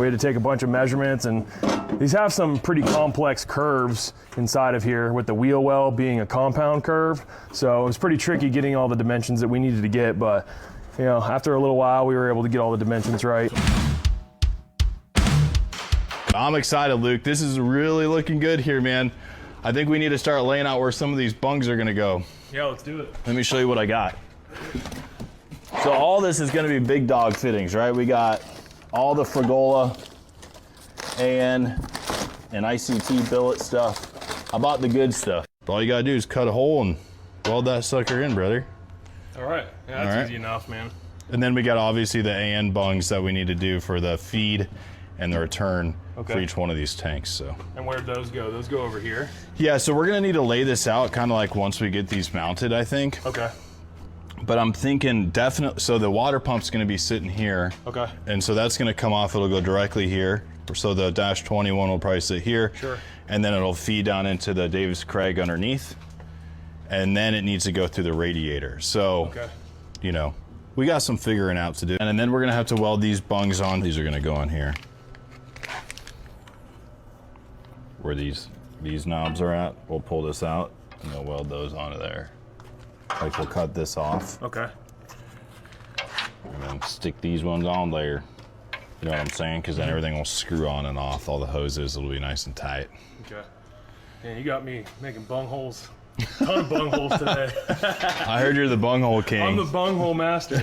we had to take a bunch of measurements, and these have some pretty complex curves inside of here, with the wheel well being a compound curve. So it was pretty tricky getting all the dimensions that we needed to get, but you know, after a little while, we were able to get all the dimensions right. I'm excited, Luke. This is really looking good here, man. I think we need to start laying out where some of these bungs are gonna go. Yeah, let's do it. Let me show you what I got. So all this is gonna be big dog fittings, right? We got all the Frigola and ICT billet stuff. I bought the good stuff. All you gotta do is cut a hole and weld that sucker in, brother. All right, yeah, that's easy enough, man. And then we got obviously the AN bungs that we need to do for the feed and the return for each one of these tanks. So. And where'd those go? Those go over here? Yeah, so we're gonna need to lay this out kind of like once we get these mounted, I think. Okay. But I'm thinking definitely, so the water pump's gonna be sitting here. Okay. And so that's gonna come off, it'll go directly here. So the Dash 21 will probably sit here. Sure. And then it'll feed down into the Davis Craig underneath. And then it needs to go through the radiator. So, you know, we got some figuring out to do. And then we're gonna have to weld these bungs on. These are gonna go on here. Where these knobs are at, we'll pull this out and we'll weld those onto there. Like we'll cut this off. Okay. And then stick these ones on there. You know what I'm saying? Because then everything will screw on and off. All the hoses will be nice and tight. Okay. Man, you got me making bung holes. A ton of bung holes today. I heard you're the bung hole king. I'm the bung hole master.